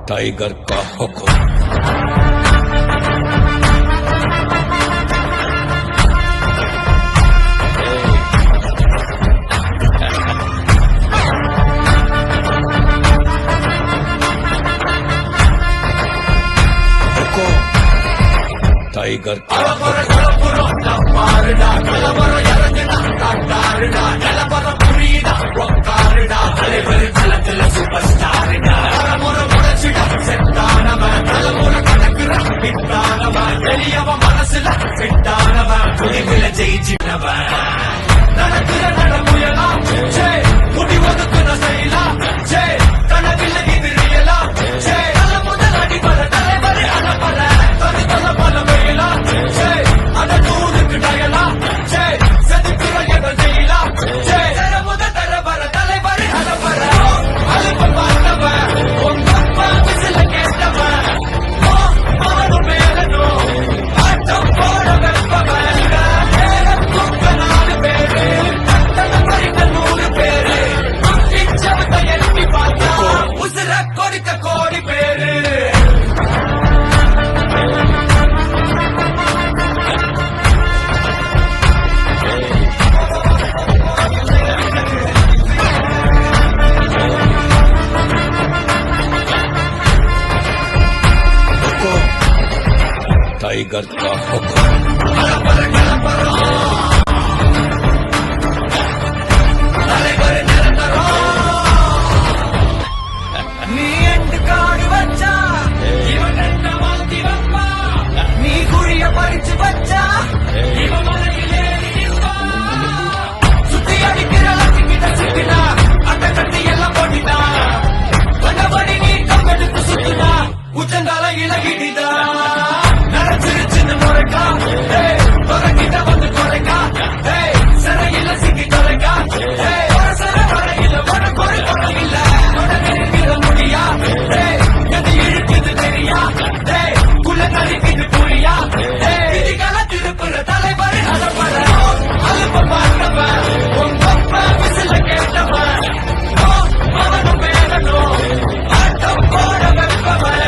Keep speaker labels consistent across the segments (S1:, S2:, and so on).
S1: Tiger का हुक्म। Tiger का
S2: మనసుల పెట్టానవా జయించినవా నడకుల నడముయలా ముడి ఒదుకున్న శైలా తన విల్లగి విరియలా తల முதலடி பல தலைவரை அனப்பல தனி தல பல வேலா அட நூறுக்கு டயலா செதுக்குற எதல் ஜெயிலா தர முத தர வர தலைவரை அனப்பல அலுப்ப பார்த்தவ உங்க அப்பா விசில கேட்டவ அவனு மேலனோ ஆட்டம் போட வெப்பவன் குக்க 4 பேரு தத்தன மறிக்க 100 பேரு இச்சவத்தை எட்டி பார்த்தா உசுர கொடுக்க கோடி பேரு
S1: टाइगर का हुक्म।
S2: నీ ఎండు కాడి వచ్చా ఇవన్న మాల్తి వప్ప నీ గుడియ పరిచి వచ్చా ఇవ మనకి లేని சுத்தி அடிக்கிற லட்சிக்கிட்ட சுத்தினா அந்த கட்டி எல்லாம் போட்டினா வண்டபடி நீ கம்பெடுத்து சுத்தினா உச்சங்கால இலகிட்டா நரைச்சிருச்சுன்னு முறைக்கா தொடங்கிட்ட வந்து குறைக்கா சிறையில சிக்கி தொலைக்கா சர வரையில உனக்கு ஒரு குறை இல்ல தொடங்கிற முடியா எது இழுக்குது தெரியா குள்ள நரிக்குது புரியா விதிகள திருப்புற தலைவர் அலப்பற அலுப்ப பார்த்தவன் உங்க அப்பா விசில கேட்டவன் அவனு மேலனோ ஆட்டம் போட வெப்பவன்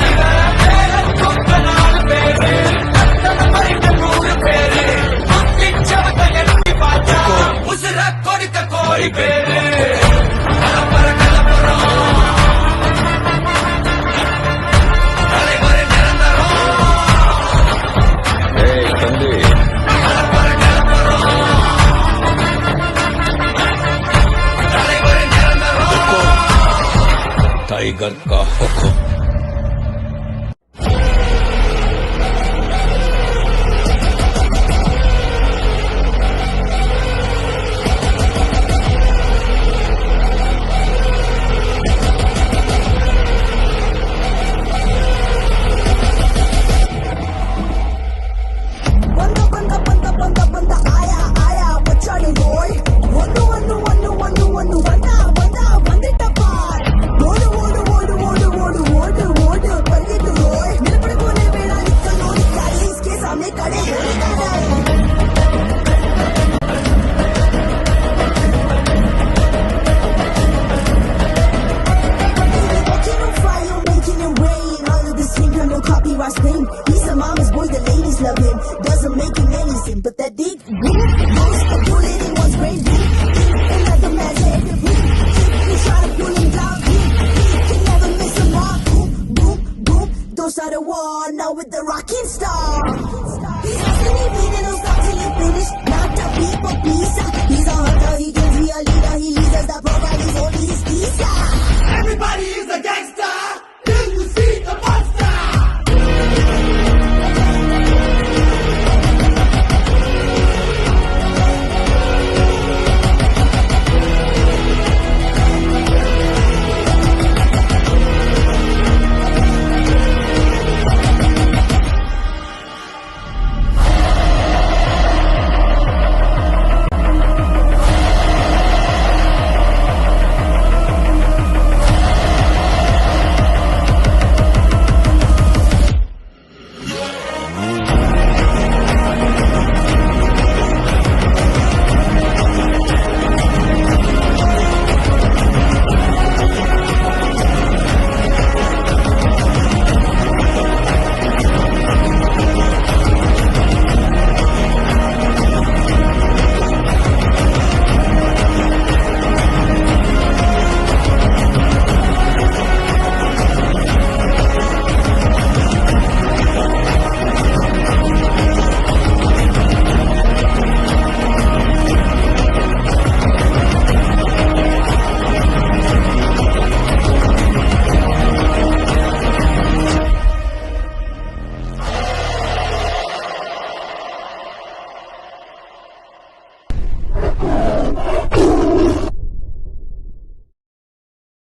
S2: குக்க 4 பேரு தத்தன மறிக்க 100 பேரு இச்சவத்தை எட்டி பார்த்தா உசுர கொடுக்க கோடி பேரு கலப்பற கலப்பறம் தலைவர் நிரந்தரம்
S1: தம்பி
S2: கலப்பற கலப்பறம் தலைவர் நிரந்தரம்
S1: टाइगर का